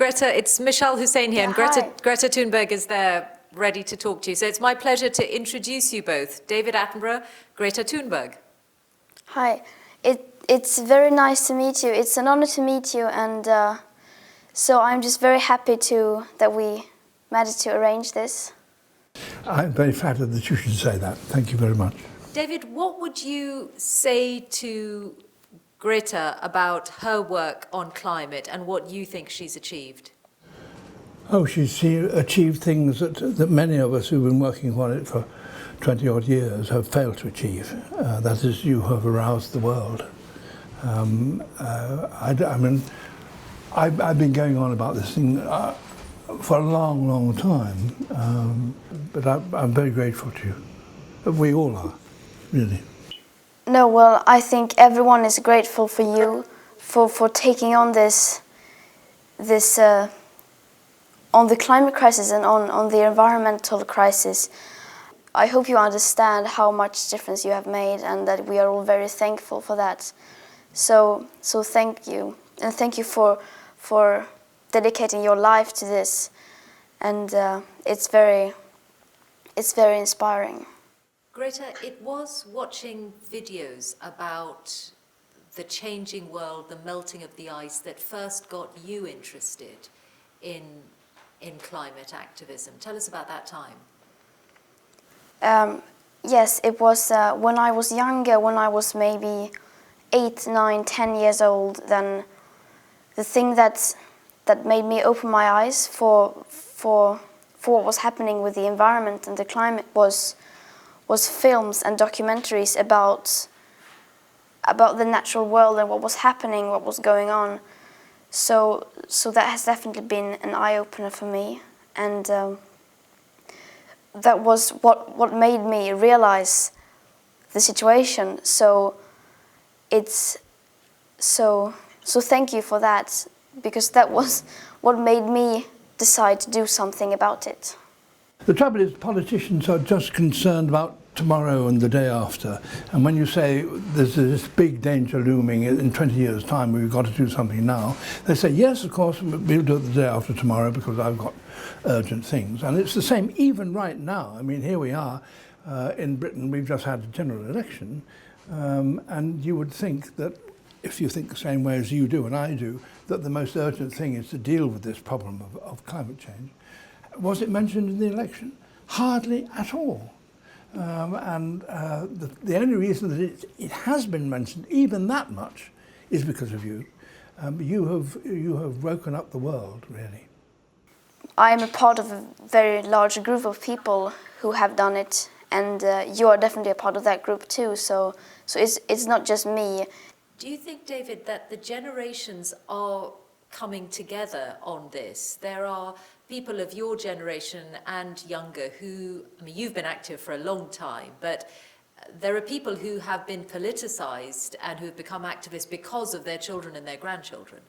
Greta, it's Michelle Hussein here, and Greta Thunberg is there ready to talk to you. So it's my pleasure to introduce you both, David Attenborough, Greta Thunberg. Hi, it's very nice to meet you. It's an honor to meet you, and so I'm just very happy that we managed to arrange this. I'm very flattered that you should say that. Thank you very much. David, what would you say to Greta about her work on climate and what you think she's achieved? Oh, she's achieved things that many of us who've been working on it for 20 odd years have failed to achieve. That is, you have aroused the world. I've been going on about this thing for a long, long time, but I'm very grateful to you. We all are, really. No, well, I think everyone is grateful for you for taking on this on the climate crisis and on the environmental crisis. I hope you understand how much difference you have made, and that we are all very thankful for that. So thank you, and thank you for dedicating your life to this, and it's very inspiring. Greta, it was watching videos about the changing world, the melting of the ice, that first got you interested in climate activism. Tell us about that time. Yes, it was when I was younger, when I was maybe 8, 9, 10 years old. Then the thing that made me open my eyes for what was happening with the environment and the climate was films and documentaries about the natural world and what was happening, what was going on. So that has definitely been an eye-opener for me, and that was what made me realize the situation. So thank you for that, because that was what made me decide to do something about it. The trouble is, politicians are just concerned about tomorrow and the day after. And when you say there's this big danger looming in 20 years' time, we've got to do something now, they say, yes, of course, we'll do it the day after tomorrow because I've got urgent things. And it's the same even right now. I mean, here we are in Britain, we've just had a general election, and you would think that, if you think the same way as you do and I do, that the most urgent thing is to deal with this problem of climate change. Was it mentioned in the election? Hardly at all. The only reason that it has been mentioned, even that much, is because of you. You have woken up the world, really. I am a part of a very large group of people who have done it, and you are definitely a part of that group too. So it's not just me. Do you think, David, that the generations are coming together on this? There are people of your generation and younger who, I mean, you've been active for a long time, but there are people who have been politicized and who have become activists because of their children and their grandchildren.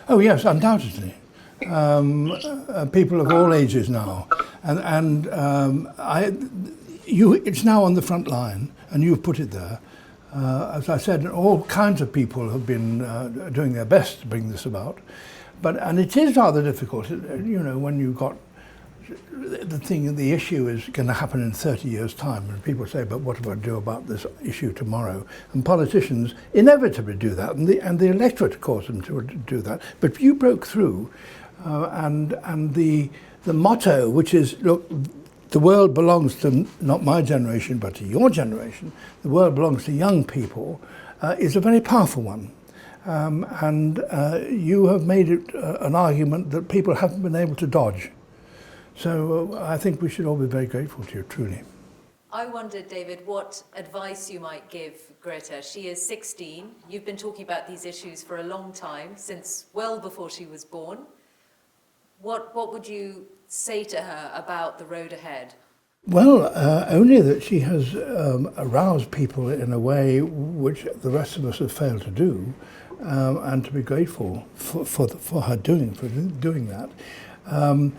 Oh yes, undoubtedly. People of all ages now, it's now on the front line, and you've put it there. As I said, all kinds of people have been doing their best to bring this about. And it is rather difficult, you know, when you've got the issue is going to happen in 30 years' time, and people say, but what do I do about this issue tomorrow? And politicians inevitably do that, and the electorate cause them to do that. But you broke through, and the motto, which is, look, the world belongs to not my generation, but to your generation, the world belongs to young people, is a very powerful one. You have made it an argument that people haven't been able to dodge. So I think we should all be very grateful to you, truly. I wondered, David, what advice you might give Greta. She is 16. You've been talking about these issues for a long time, since well before she was born. What would you say to her about the road ahead? Well, only that she has aroused people in a way which the rest of us have failed to do, and to be grateful for her doing that. I'm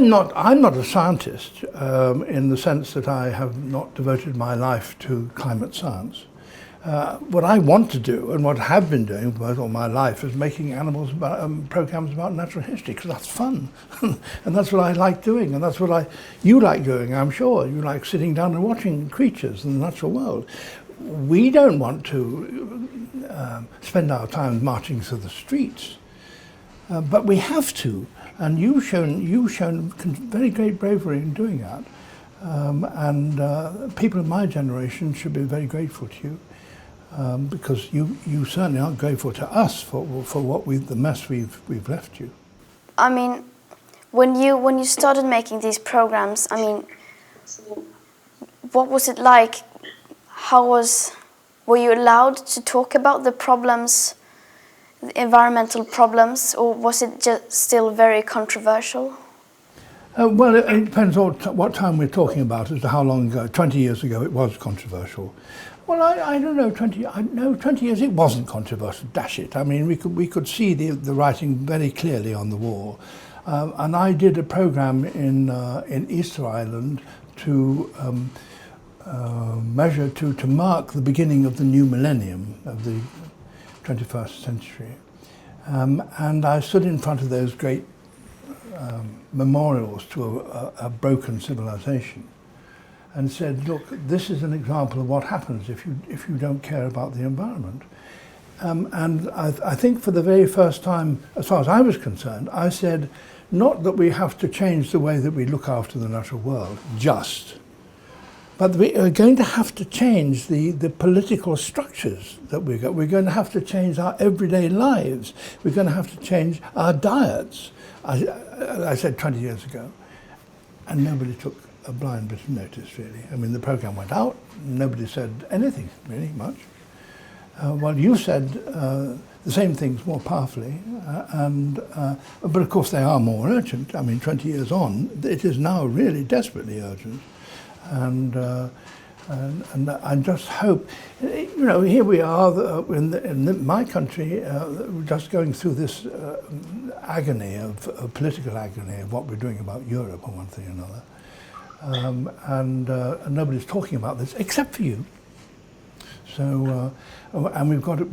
not a scientist in the sense that I have not devoted my life to climate science. What I want to do, and what I have been doing for all my life, is making programs about natural history, because that's fun. And that's what I like doing, and that's what you like doing, I'm sure. You like sitting down and watching creatures in the natural world. We don't want to spend our time marching through the streets, but we have to. And you've shown very great bravery in doing that. People of my generation should be very grateful to you. Because you certainly aren't grateful to us for the mess we've left you. I mean, when you started making these programs, I mean, what was it like? Were you allowed to talk about the problems, the environmental problems, or was it just still very controversial? Well, it depends on what time we're talking about as to how long ago. 20 years ago, it was controversial. Well, I don't know. 20 years it wasn't controversial. Dash it! I mean, we could see the writing very clearly on the wall, and I did a program in Easter Island to to mark the beginning of the new millennium of the 21st century, and I stood in front of those great memorials to a broken civilization, and said, look, this is an example of what happens if you don't care about the environment. And I think for the very first time, as far as I was concerned, I said, not that we have to change the way that we look after the natural world, but we are going to have to change the political structures that we've got. We're going to have to change our everyday lives. We're going to have to change our diets. I said 20 years ago, and nobody took a blind bit of notice, really. I mean, the program went out, nobody said anything, really, much. Well, you said the same things more powerfully, but of course they are more urgent. I mean, 20 years on, it is now really desperately urgent. And I just hope, you know, here we are in my country, just going through this agony of political agony of what we're doing about Europe on one thing or another. And nobody's talking about this except for you. So, and we've got to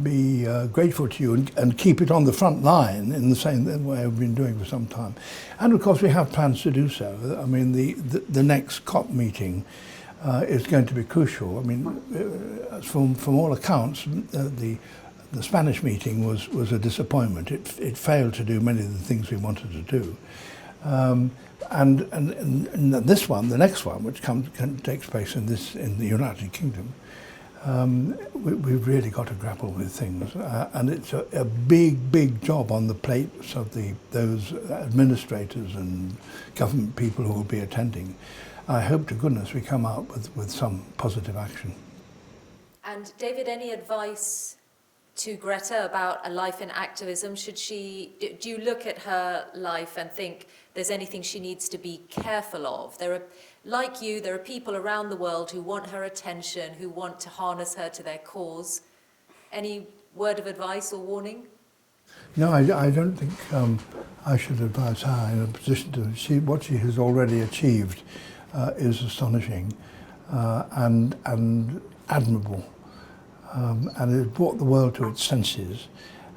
be grateful to you and keep it on the front line in the same way we've been doing for some time. And of course, we have plans to do so. I mean, the next COP meeting is going to be crucial. I mean, from all accounts, the Spanish meeting was a disappointment. It failed to do many of the things we wanted to do. And this one, the next one, which takes place in the United Kingdom, we've really got to grapple with things, and it's a big job on the plates of those administrators and government people who will be attending. I hope to goodness we come out with some positive action. And David, any advice to Greta about a life in activism? Do you look at her life and think there's anything she needs to be careful of? Like you, there are people around the world who want her attention, who want to harness her to their cause. Any word of advice or warning? No, I don't think I should advise her in a position to. What she has already achieved is astonishing and admirable. And it brought the world to its senses.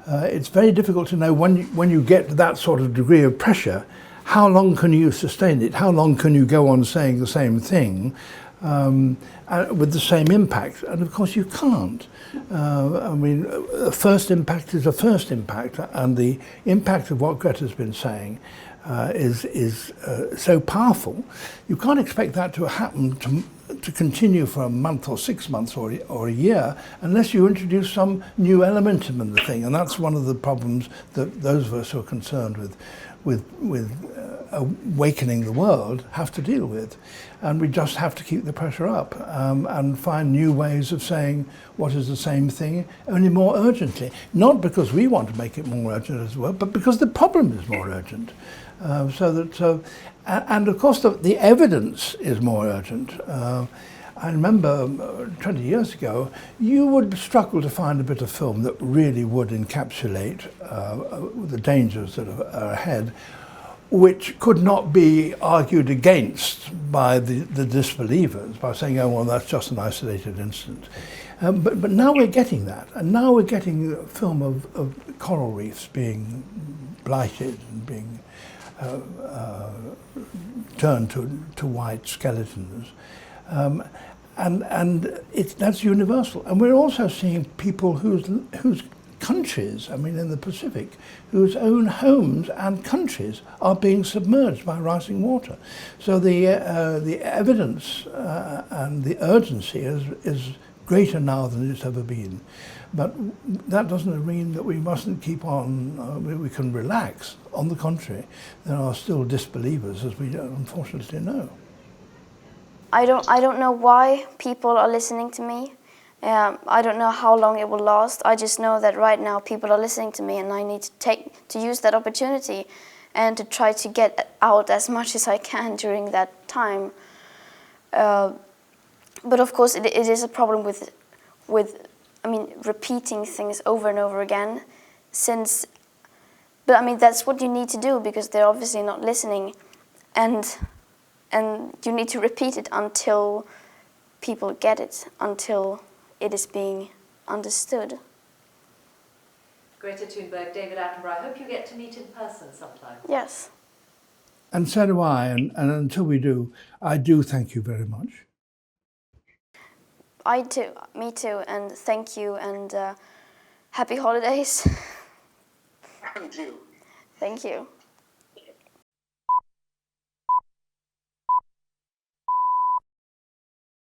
It's very difficult to know when you get to that sort of degree of pressure, how long can you sustain it? How long can you go on saying the same thing with the same impact? And of course you can't. I mean, a first impact is a first impact, and the impact of what Greta's been saying is so powerful. You can't expect that to happen to continue for a month or 6 months or a year unless you introduce some new element in the thing, and that's one of the problems that those of us who are concerned with awakening the world have to deal with. And we just have to keep the pressure up and find new ways of saying what is the same thing, only more urgently. Not because we want to make it more urgent as well, but because the problem is more urgent. And of course the evidence is more urgent. I remember 20 years ago, you would struggle to find a bit of film that really would encapsulate the dangers that are ahead which could not be argued against by the disbelievers by saying, oh, well, that's just an isolated incident. But now we're getting that, and now we're getting a film of coral reefs being blighted and being turned to white skeletons. And that's universal. And we're also seeing people whose countries, I mean in the Pacific, whose own homes and countries are being submerged by rising water. So the evidence and the urgency is greater now than it's ever been. But that doesn't mean that we mustn't keep on, we can relax. On the contrary, there are still disbelievers, as we unfortunately know. I don't know why people are listening to me. I don't know how long it will last. I just know that right now people are listening to me, and I need to use that opportunity and to try to get out as much as I can during that time. But of course, it is a problem with repeating things over and over again. But I mean, that's what you need to do, because they're obviously not listening, and you need to repeat it until people get it, until it is being understood. Greta Thunberg, David Attenborough, I hope you get to meet in person sometime. Yes. And so do I, and until we do, I do thank you very much. I too, me too, and thank you, and happy holidays. Thank you. Thank you.